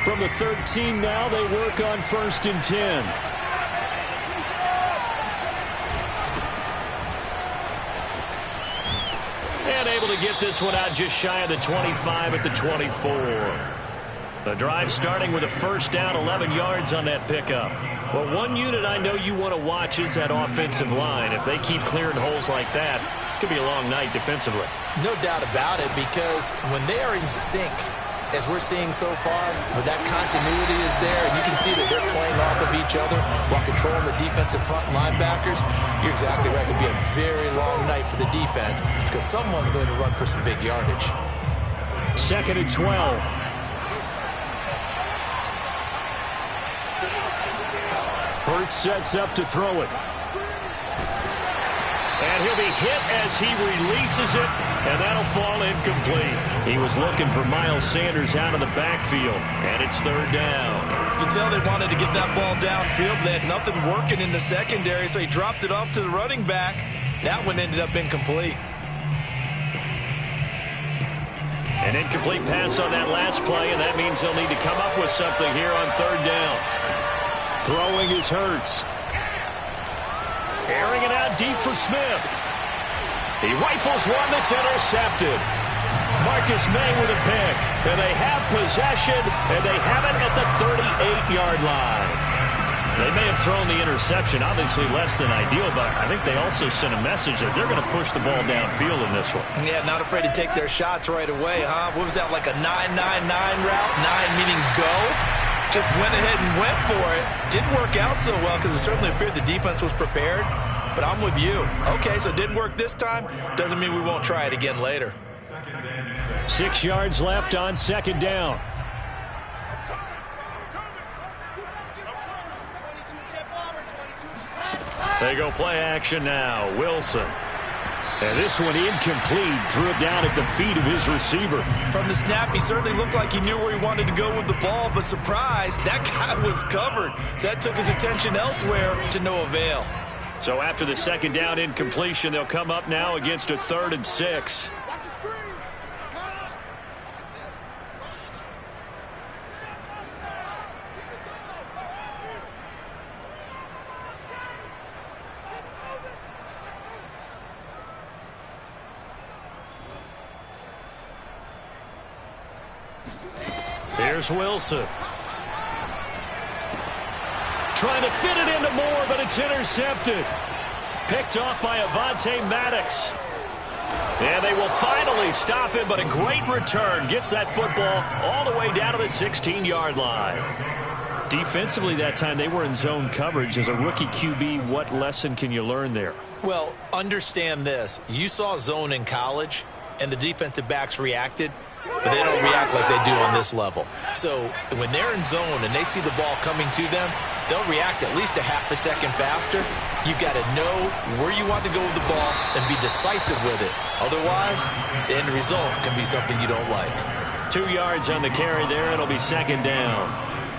From the 13 now, they work on 1st and 10. And able to get this one out just shy of the 25 at the 24. The drive starting with a first down, 11 yards on that pickup. Well, one unit I know you want to watch is that offensive line. If they keep clearing holes like that, it could be a long night defensively. No doubt about it, because when they are in sync, as we're seeing so far, where that continuity is there, and you can see that they're playing off of each other while controlling the defensive front linebackers, you're exactly right. It could be a very long night for the defense because someone's going to run for some big yardage. 2nd and 12. Hurts sets up to throw it. And he'll be hit as he releases it, and that'll fall incomplete. He was looking for Miles Sanders out of the backfield, and it's 3rd down. You can tell they wanted to get that ball downfield. They had nothing working in the secondary, so he dropped it off to the running back. That one ended up incomplete. An incomplete pass on that last play, and that means they'll need to come up with something here on 3rd down. Throwing is Hurts. Airing it out deep for Smith. He rifles one that's intercepted. Marcus May with a pick. And they have possession, and they have it at the 38-yard line. They may have thrown the interception, obviously less than ideal, but I think they also sent a message that they're going to push the ball downfield in this one. Yeah, not afraid to take their shots right away, huh? What was that, like a 9-9-9 route? 9 meaning go? Just went ahead and went for it. Didn't work out so well because it certainly appeared the defense was prepared. But I'm with you. Okay, so it didn't work this time. Doesn't mean we won't try it again later. 6 yards left on 2nd down. They go play action now. Wilson. And this one incomplete. Threw it down at the feet of his receiver. From the snap, he certainly looked like he knew where he wanted to go with the ball, but surprise, that guy was covered. So that took his attention elsewhere to no avail. So after the 2nd down incompletion, they'll come up now against a 3rd and 6. Here's Wilson. Trying to fit it into Moore, but it's intercepted. Picked off by Avonte Maddox. And they will finally stop him, but a great return. Gets that football all the way down to the 16-yard line. Defensively that time, they were in zone coverage. As a rookie QB, what lesson can you learn there? Well, understand this. You saw zone in college, and the defensive backs reacted, but they don't react like they do on this level. So when they're in zone and they see the ball coming to them, they'll react at least a half a second faster. You've got to know where you want to go with the ball and be decisive with it. Otherwise, the end result can be something you don't like. 2 yards on the carry there. It'll be 2nd down.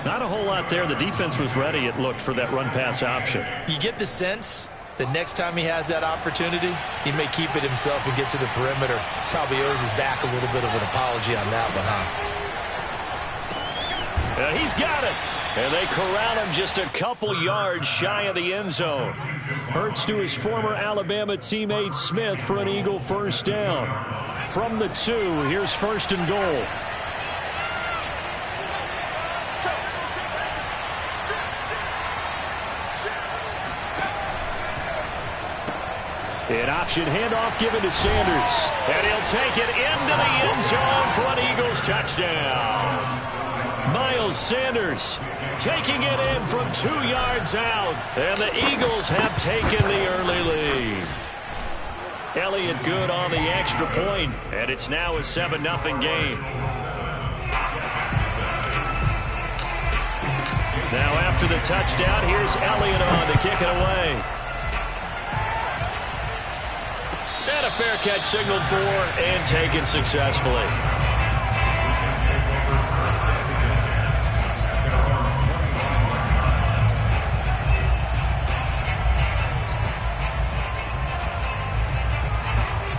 Not a whole lot there. The defense was ready, it looked, for that run-pass option. You get the sense that next time he has that opportunity, he may keep it himself and get to the perimeter. Probably owes his back a little bit of an apology on that one, huh? He's got it. And they corral him just a couple yards shy of the end zone. Hurts to his former Alabama teammate Smith for an Eagle first down. From the 2, here's 1st and goal. An option handoff given to Sanders. And he'll take it into the end zone for an Eagles touchdown. Miles Sanders taking it in from 2 yards out. And the Eagles have taken the early lead. Elliott good on the extra point, and it's now a 7-0 game. Now after the touchdown, here's Elliott on to kick it away. And a fair catch signaled for and taken successfully.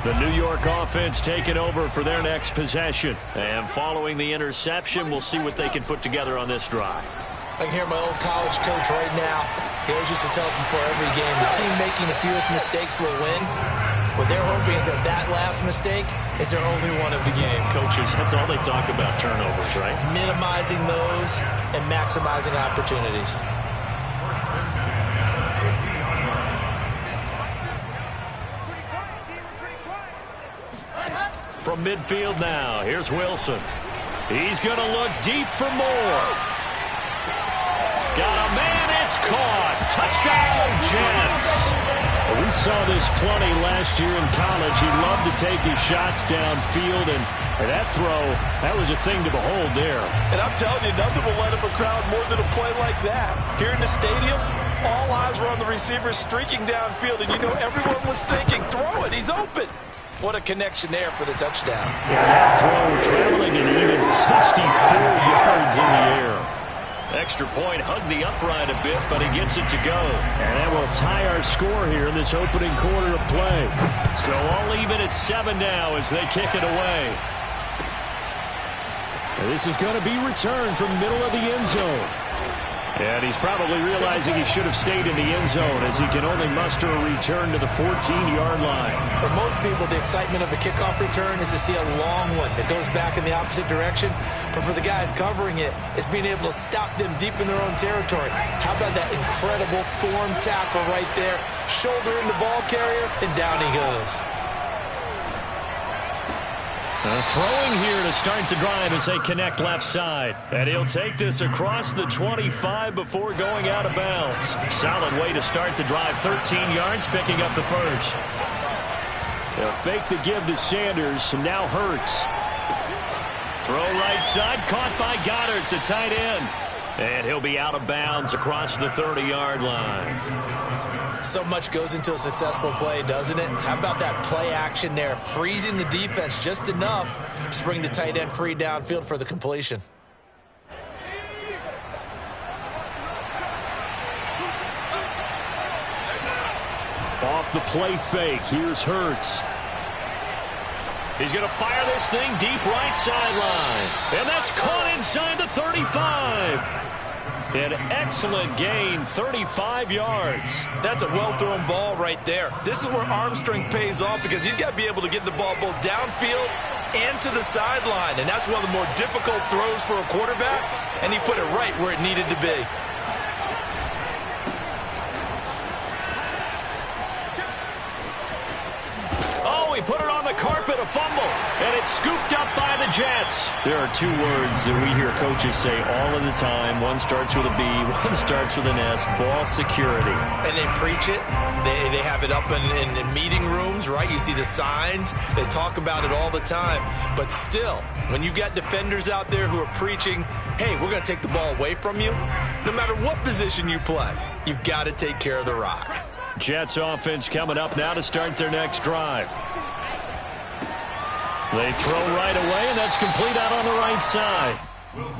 The New York offense taking over for their next possession. And following the interception, we'll see what they can put together on this drive. I can hear my old college coach right now. He always used to tell us before every game, the team making the fewest mistakes will win. What they're hoping is that last mistake is their only one of the game. Coaches, that's all they talk about, turnovers, right? Minimizing those and maximizing opportunities. From midfield now, here's Wilson. He's going to look deep for more. Got a man, it's caught. Touchdown, Jets. We saw this plenty last year in college. He loved to take his shots downfield, and that throw, that was a thing to behold there. And I'm telling you, nothing will let up a crowd more than a play like that. Here in the stadium, all eyes were on the receiver streaking downfield, and you know everyone was thinking, throw it, he's open. What a connection there for the touchdown. Yeah, that throw traveling an even 64 yards in the air. Extra point, hugged the upright a bit, but he gets it to go. And that will tie our score here in this opening quarter of play. So all even at 7 now as they kick it away. And this is going to be returned from middle of the end zone. And he's probably realizing he should have stayed in the end zone as he can only muster a return to the 14-yard line. For most people, the excitement of a kickoff return is to see a long one that goes back in the opposite direction. But for the guys covering it, it's being able to stop them deep in their own territory. How about that incredible form tackle right there? Shoulder in the ball carrier, and down he goes. Throwing here to start the drive as they connect left side. And he'll take this across the 25 before going out of bounds. Solid way to start the drive. 13 yards, picking up the first. They'll fake the give to Sanders, and now Hurts. Throw right side, caught by Goddard, the tight end. And he'll be out of bounds across the 30-yard line. So much goes into a successful play, doesn't it? How about that play action there? Freezing the defense just enough to bring the tight end free downfield for the completion. Off the play fake, here's Hurts. He's going to fire this thing deep right sideline. And that's caught inside the 35. An excellent gain, 35 yards. That's a well-thrown ball right there. This is where arm strength pays off because he's got to be able to get the ball both downfield and to the sideline. And that's one of the more difficult throws for a quarterback, and he put it right where it needed to be. Oh, he put it on the carpet, a fumble, and it's scooped up by the Jets. There are two words that we hear coaches say all of the time. One starts with a B, one starts with an S, ball security. And they preach it. They have it up in meeting rooms, right? You see the signs. They talk about it all the time. But still, when you got defenders out there who are preaching, hey, we're going to take the ball away from you, no matter what position you play, you've got to take care of the rock. Jets offense coming up now to start their next drive. They throw right away, and that's complete out on the right side.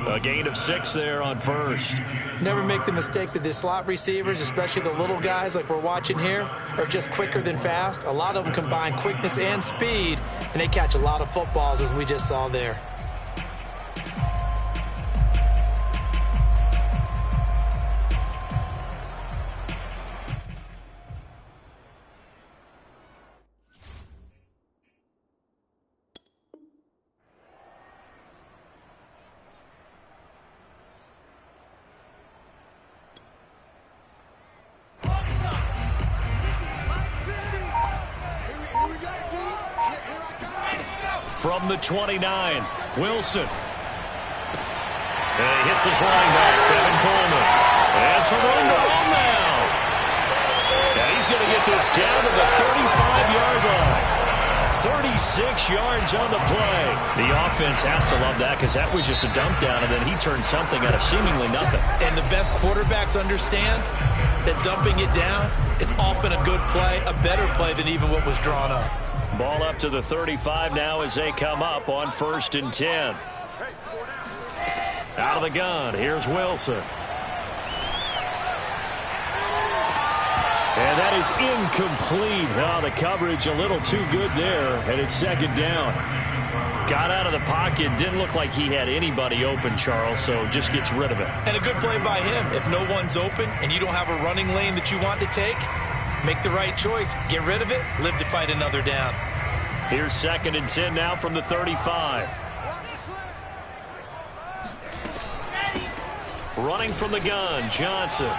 A gain of 6 there on first. Never make the mistake that the slot receivers, especially the little guys like we're watching here, are just quicker than fast. A lot of them combine quickness and speed, and they catch a lot of footballs, as we just saw there. From the 29, Wilson. And he hits his running back, Tevin Coleman. And it's a run to home now. And he's going to get this down to the 35-yard line. 36 yards on the play. The offense has to love that because that was just a dump down, and then he turned something out of seemingly nothing. And the best quarterbacks understand that dumping it down is often a good play, a better play than even what was drawn up. Ball up to the 35 now as they come up on 1st and 10. Out of the gun, here's Wilson. And that is incomplete. Oh, the coverage a little too good there, and it's second down. Got out of the pocket. Didn't look like he had anybody open, Charles, so just gets rid of it. And a good play by him. If no one's open and you don't have a running lane that you want to take, make the right choice. Get rid of it. Live to fight another down. Here's 2nd and 10 now from the 35. Running from the gun, Johnson.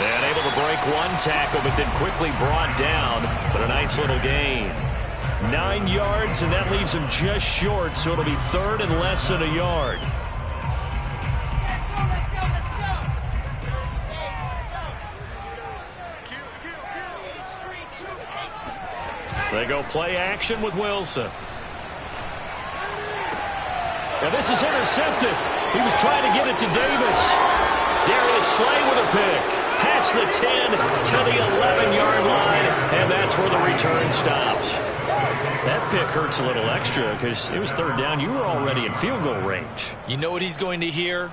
And able to break one tackle, but then quickly brought down. But a nice little gain. 9 yards, and that leaves him just short, so it'll be 3rd and less than a yard. They go play action with Wilson. Now this is intercepted. He was trying to get it to Davis. Darius Slay with a pick. Past the 10 to the 11-yard line, and that's where the return stops. That pick hurts a little extra because it was 3rd down. You were already in field goal range. You know what he's going to hear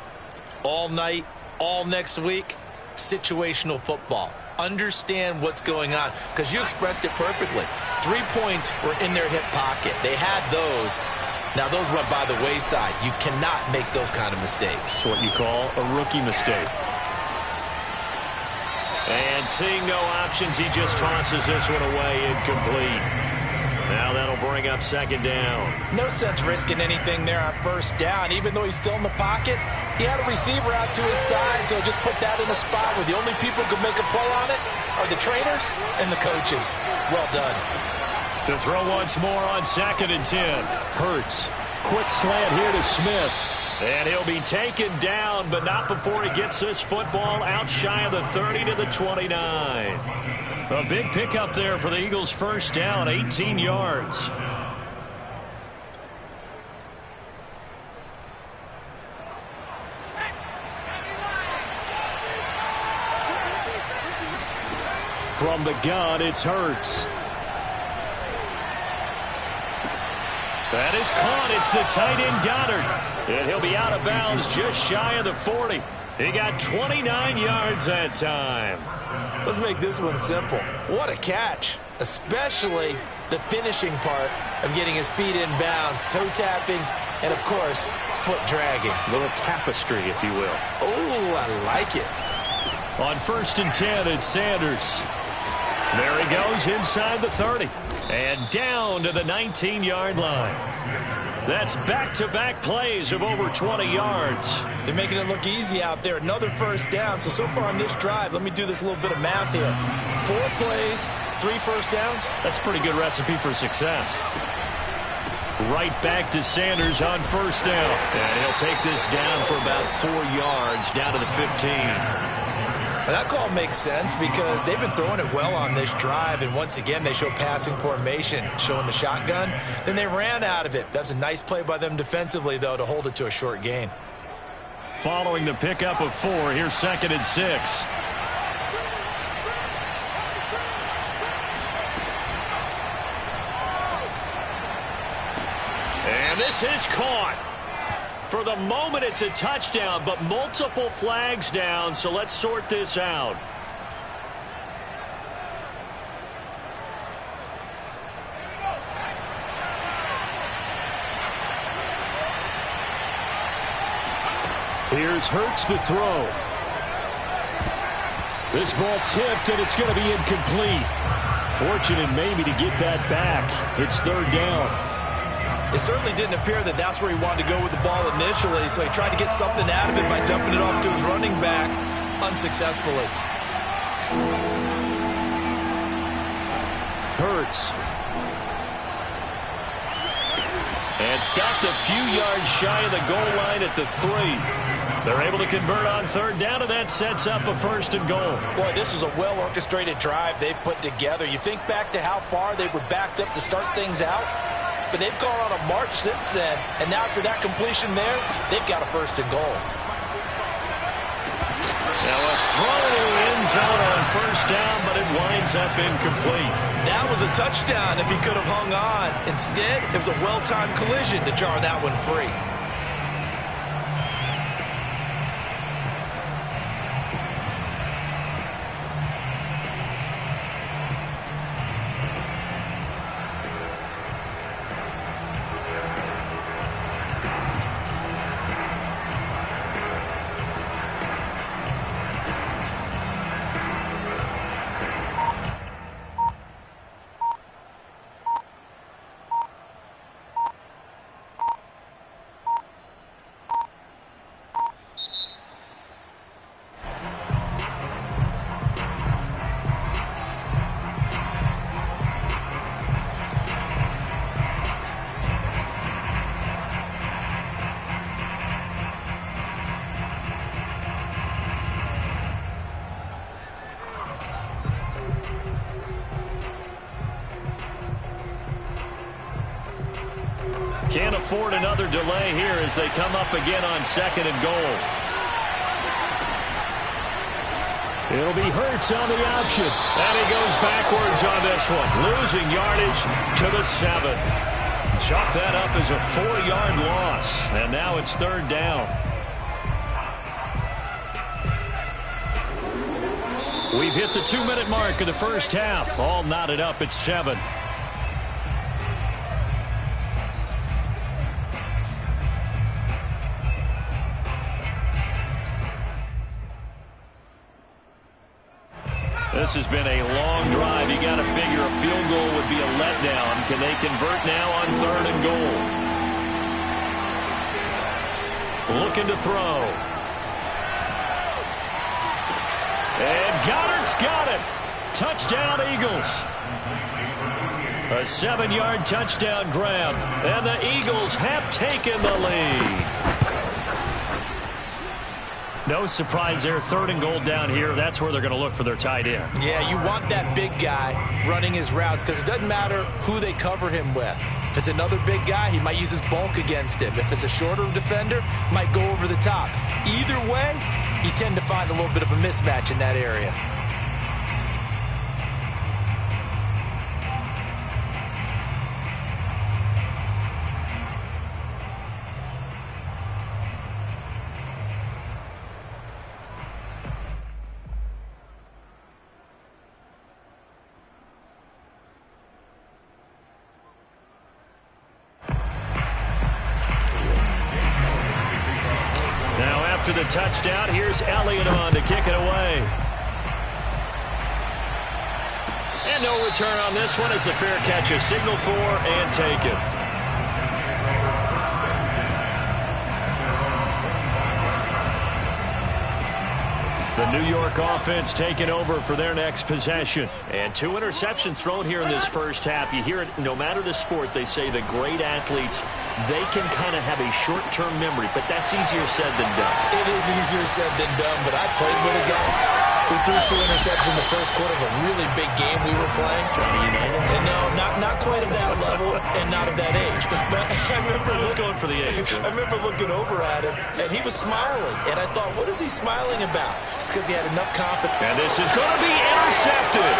all night, all next week? Situational football. Understand what's going on, because you expressed it perfectly. 3 points were in their hip pocket. They had those. Now, those went by the wayside. You cannot make those kind of mistakes. It's what you call a rookie mistake. And seeing no options, he just tosses this one away, incomplete. Now that'll bring up 2nd down. No sense risking anything there on 1st down. Even though he's still in the pocket, he had a receiver out to his side, so just put that in a spot where the only people who can make a play on it are the trainers and the coaches. Well done. To throw once more on 2nd and 10. Hurts. Quick slant here to Smith. And he'll be taken down, but not before he gets this football out shy of the 30 to the 29. A big pickup there for the Eagles' 1st down, 18 yards. From the gun, it's Hurts. That is caught. It's the tight end Goddard. And he'll be out of bounds just shy of the 40. He got 29 yards that time. Let's make this one simple. What a catch, especially the finishing part of getting his feet in bounds, toe tapping, and, of course, foot dragging. A little tapestry, if you will. Oh, I like it. On 1st and 10, it's Sanders. There he goes inside the 30. And down to the 19-yard line. That's back-to-back plays of over 20 yards. They're making it look easy out there. Another 1st down. So far on this drive, let me do this little bit of math here. 4 plays, 3 1st downs. That's a pretty good recipe for success. Right back to Sanders on 1st down. And he'll take this down for about 4 yards, down to the 15. And that call makes sense because they've been throwing it well on this drive, and once again they show passing formation, showing the shotgun. Then they ran out of it. That's a nice play by them defensively, though, to hold it to a short gain. Following the pickup of 4, here's 2nd and 6. And this is caught. For the moment, it's a touchdown, but multiple flags down, so let's sort this out. Here's Hurts to throw. This ball tipped, and it's going to be incomplete. Fortunate maybe to get that back. It's 3rd down. It certainly didn't appear that that's where he wanted to go with the ball initially, so he tried to get something out of it by dumping it off to his running back unsuccessfully. Hurts. And stopped a few yards shy of the goal line at the 3. They're able to convert on 3rd down, and that sets up a 1st and goal. Boy, this is a well-orchestrated drive they've put together. You think back to how far they were backed up to start things out, but they've gone on a march since then, and now after that completion there, they've got a 1st and goal. Now a throw to the end zone on 1st down, but it winds up incomplete. That was a touchdown if he could have hung on. Instead, it was a well-timed collision to jar that one free. Can't afford another delay here as they come up again on 2nd and goal. It'll be Hurts on the option. And he goes backwards on this one. Losing yardage to the 7. Chalk that up as a 4-yard loss. And now it's 3rd down. We've hit the 2-minute mark of the first half. All knotted up at 7. This has been a long drive. You got to figure a field goal would be a letdown. Can they convert now on 3rd and goal? Looking to throw. And Goddard's got it. Touchdown, Eagles. A 7-yard touchdown grab. And the Eagles have taken the lead. No surprise there. 3rd and goal down here. That's where they're going to look for their tight end. Yeah, you want that big guy running his routes because it doesn't matter who they cover him with. If it's another big guy, he might use his bulk against him. If it's a shorter defender, might go over the top. Either way, you tend to find a little bit of a mismatch in that area. To the touchdown, here's Elliott on to kick it away. And no return on this one. It's a fair catch, a signal for, and take it. The New York offense taking over for their next possession. And 2 interceptions thrown here in this first half. You hear it, no matter the sport, they say the great athletes, they can kind of have a short-term memory, but that's easier said than done. It is easier said than done, but I played with a guy who threw 2 interceptions in the first quarter of a really big game we were playing. And no, not quite of that level and not of that age. But I remember going for the age. I remember looking over at him, and he was smiling. And I thought, what is he smiling about? It's because he had enough confidence. And this is going to be intercepted.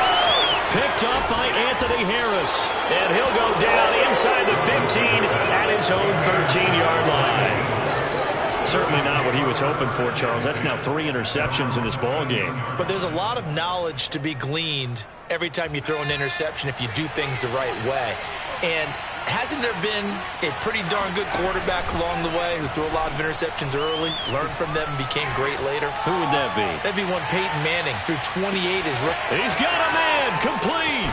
Picked up by Anthony Harris. And he'll go down inside the 15 at his own 13-yard line. Certainly not what he was hoping for, Charles. That's now 3 interceptions in this ball game. But there's a lot of knowledge to be gleaned every time you throw an interception if you do things the right way. And hasn't there been a pretty darn good quarterback along the way who threw a lot of interceptions early, learned from them, and became great later? Who would that be? That'd be one Peyton Manning, threw 28 as rookie. He's got a man, complete.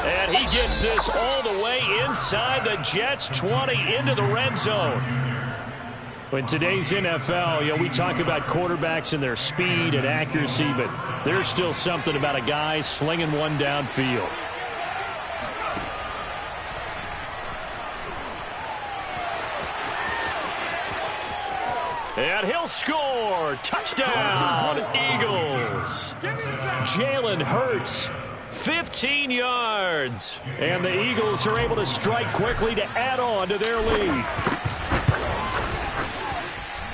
And he gets this all the way inside the Jets' 20 into the red zone. In today's NFL, we talk about quarterbacks and their speed and accuracy, but there's still something about a guy slinging one downfield. And he'll score. Touchdown, Eagles. Jalen Hurts, 15 yards. And the Eagles are able to strike quickly to add on to their lead.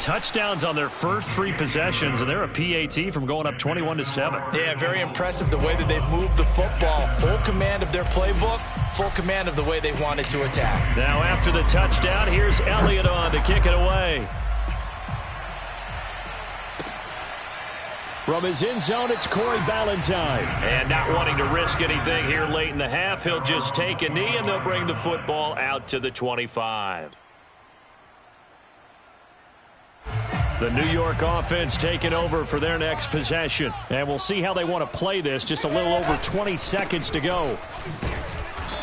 Touchdowns on their first 3 possessions, and they're a PAT from going up 21-7. Yeah, very impressive the way that they've moved the football. Full command of their playbook, full command of the way they wanted to attack. Now after the touchdown, here's Elliott on to kick it away. From his end zone, it's Corey Ballantyne. And not wanting to risk anything here late in the half, he'll just take a knee, and they'll bring the football out to the 25. The New York offense taking over for their next possession. And we'll see how they want to play this. Just a little over 20 seconds to go.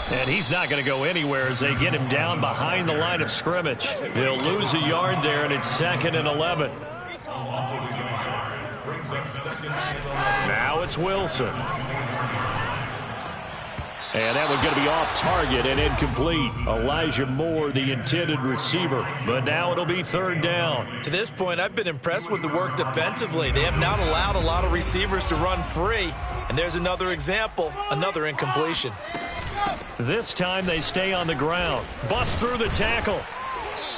And he's not going to go anywhere as they get him down behind the line of scrimmage. They'll lose a yard there, and it's 2nd and 11. Now it's Wilson. And that one's going to be off target and incomplete. Elijah Moore, the intended receiver. But now it'll be 3rd down. To this point, I've been impressed with the work defensively. They have not allowed a lot of receivers to run free. And there's another example, another incompletion. This time they stay on the ground. Bust through the tackle.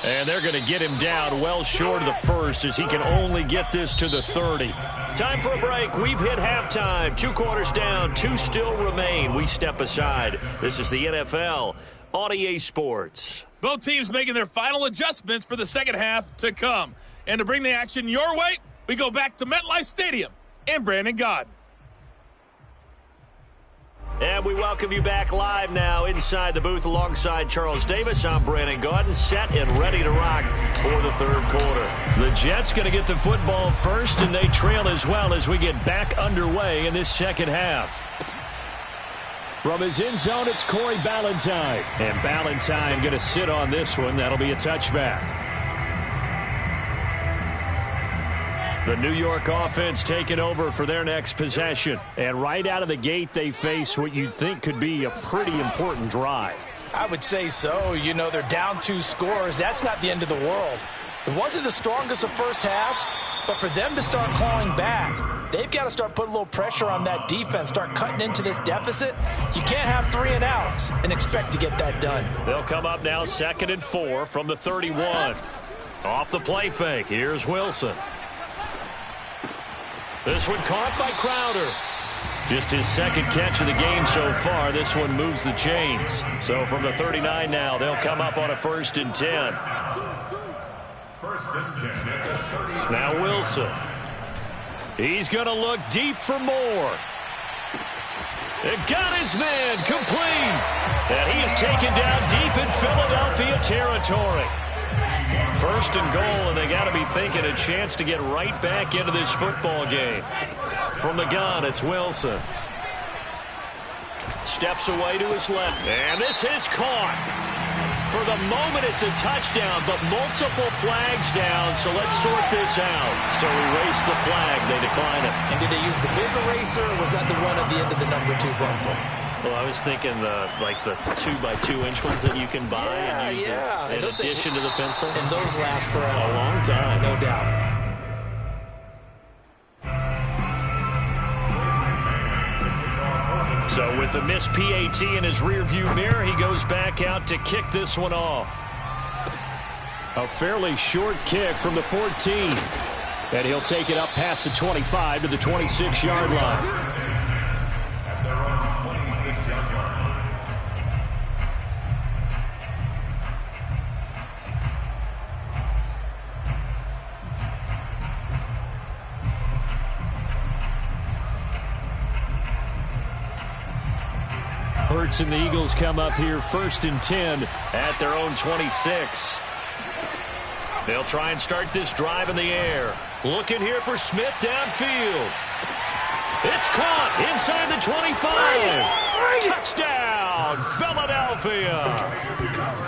And they're going to get him down well short of the first as he can only get this to the 30. Time for a break. We've hit halftime. 2 quarters down. 2 still remain. We step aside. This is the NFL on EA Sports. Both teams making their final adjustments for the second half to come. And to bring the action your way, we go back to MetLife Stadium and Brandon Gaudin. And we welcome you back live now inside the booth alongside Charles Davis. I'm Brandon Gaudin, set and ready to rock for the third quarter. The Jets going to get the football first, and they trail as well as we get back underway in this second half. From his end zone, it's Corey Ballentine. And Ballentine going to sit on this one. That'll be a touchback. The New York offense taking over for their next possession. And right out of the gate, they face what you'd think could be a pretty important drive. I would say so. You know, they're down 2 scores. That's not the end of the world. It wasn't the strongest of first halves, but for them to start clawing back, they've got to start putting a little pressure on that defense, start cutting into this deficit. You can't have 3 and outs and expect to get that done. They'll come up now 2nd and 4 from the 31. Off the play fake, here's Wilson. This one caught by Crowder. Just his 2nd catch of the game so far. This one moves the chains. So from the 39 now, they'll come up on a 1st and 10. Now Wilson. He's going to look deep for more. It got his man complete. And he is taken down deep in Philadelphia territory. 1st and goal, and they got to be thinking a chance to get right back into this football game. From the gun, it's Wilson. Steps away to his left, and this is caught. For the moment, it's a touchdown, but multiple flags down, so let's sort this out. So erase the flag. They decline it. And did they use the big eraser, or was that the one at the end of the number 2 pencil? Well, I was thinking the 2x2-inch ones that you can buy and use in addition to the pencil. And those last forever. A long time. No doubt. So with the missed PAT in his rearview mirror, he goes back out to kick this one off. A fairly short kick from the 14. And he'll take it up past the 25 to the 26-yard line. Hurts and the Eagles come up here 1st and 10 at their own 26. They'll try and start this drive in the air. Looking here for Smith downfield. It's caught inside the 25. Touchdown, Philadelphia.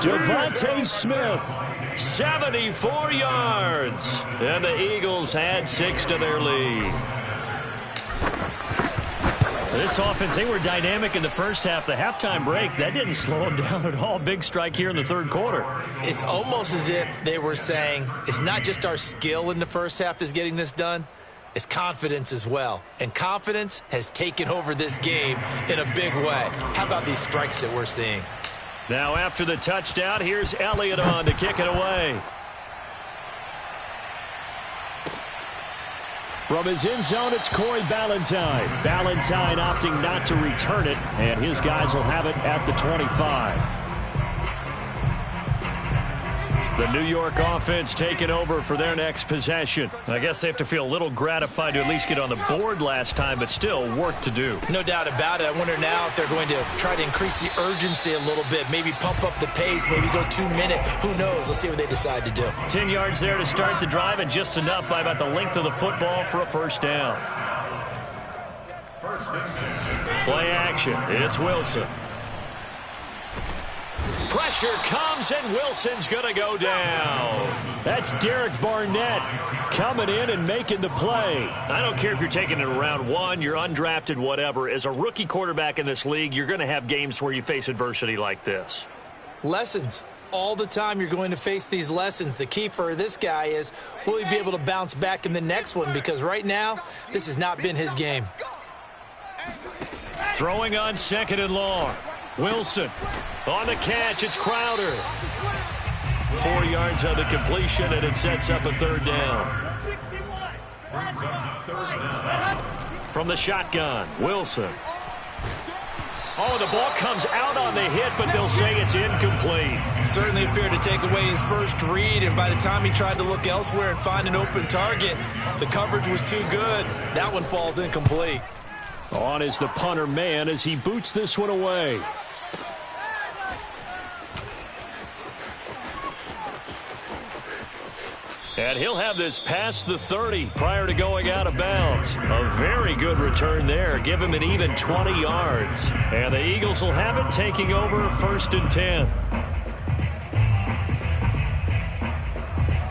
Devontae Smith, 74 yards. And the Eagles had 6 to their lead. This offense, they were dynamic in the first half. The halftime break, that didn't slow them down at all. Big strike here in the third quarter. It's almost as if they were saying, it's not just our skill in the first half that's getting this done, it's confidence as well. And confidence has taken over this game in a big way. How about these strikes that we're seeing? Now after the touchdown, here's Elliott on to kick it away. From his end zone, it's Corey Ballentine. Ballentine opting not to return it, and his guys will have it at the 25. The New York offense taking over for their next possession. I guess they have to feel a little gratified to at least get on the board last time, but still work to do. No doubt about it. I wonder now if they're going to try to increase the urgency a little bit, maybe pump up the pace, maybe go 2-minute. Who knows? Let's see what they decide to do. 10 yards there to start the drive, and just enough by about the length of the football for a first down. Play action. It's Wilson. Pressure comes, and Wilson's going to go down. That's Derek Barnett coming in and making the play. I don't care if you're taking it in round 1, you're undrafted, whatever. As a rookie quarterback in this league, you're going to have games where you face adversity like this. Lessons. All the time you're going to face these lessons. The key for this guy is, will he be able to bounce back in the next one? Because right now, this has not been his game. Throwing on 2nd and long. Wilson on the catch. It's Crowder. 4 yards on the completion, and it sets up a third down. From the shotgun, Wilson. Oh, the ball comes out on the hit, but they'll say it's incomplete. Certainly appeared to take away his first read, and by the time he tried to look elsewhere and find an open target, the coverage was too good. That one falls incomplete. On is the punter man as he boots this one away. And he'll have this past the 30 prior to going out of bounds. A very good return there. Give him an even 20 yards. And the Eagles will have it, taking over 1st and 10.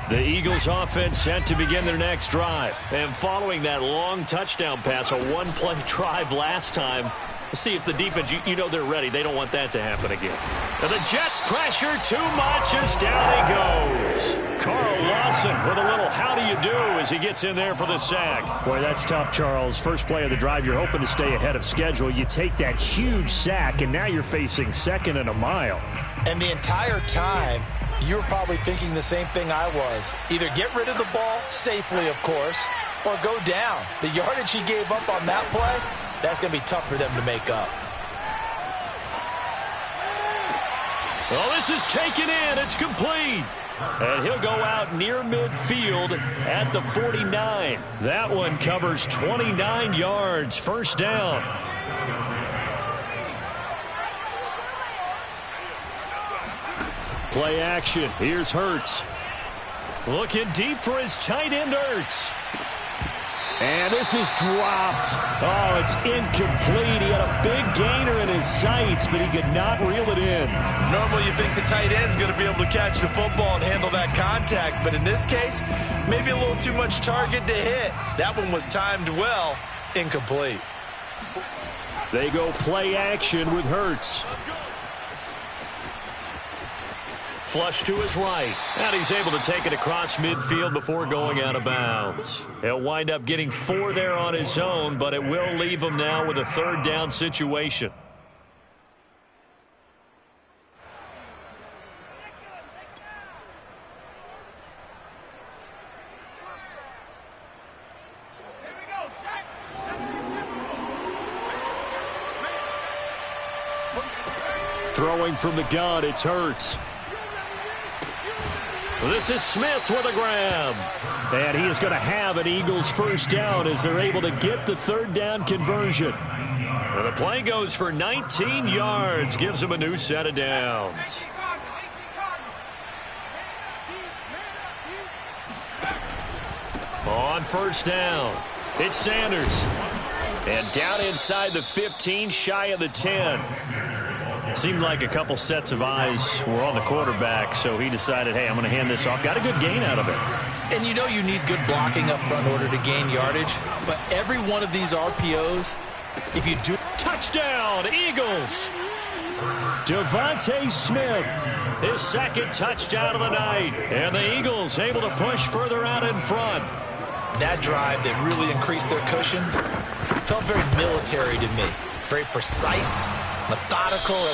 The Eagles offense set to begin their next drive. And following that long touchdown pass, a one-play drive last time, let's see if the defense, you know they're ready. They don't want that to happen again. And the Jets pressure too much as down he goes. Carl Lawson with a little how do you do as he gets in there for the sack. Boy, that's tough, Charles. First play of the drive, you're hoping to stay ahead of schedule. You take that huge sack, and now you're facing 2nd and a mile. And the entire time, you were probably thinking the same thing I was. Either get rid of the ball, safely of course, or go down. The yardage he gave up on that play, that's going to be tough for them to make up. Well, this is taken in. It's complete. And he'll go out near midfield at the 49. That one covers 29 yards. First down. Play action. Here's Hurts. Looking deep for his tight end, Hurts. And this is dropped. Oh, it's incomplete. He had a big gainer in his sights, but he could not reel it in. Normally you think the tight end's going to be able to catch the football and handle that contact, but in this case, maybe a little too much target to hit. That one was timed well. Incomplete. They go play action with Hurts. Flush to his right. And he's able to take it across midfield before going out of bounds. He'll wind up getting 4 there on his own, but it will leave him now with a 3rd down situation. Throwing from the gun, it's Hurts. This is Smith with a grab. And he is going to have an Eagles first down as they're able to get the 3rd down conversion. And the play goes for 19 yards, gives him a new set of downs. On first down, it's Sanders. And down inside the 15, shy of the 10. Seemed like a couple sets of eyes were on the quarterback, so he decided, hey, I'm going to hand this off. Got a good gain out of it. And you know you need good blocking up front in order to gain yardage, but every one of these RPOs, if you do... Touchdown, Eagles! Devontae Smith, his 2nd touchdown of the night. And the Eagles able to push further out in front. That drive that really increased their cushion felt very military to me. Very precise, methodical.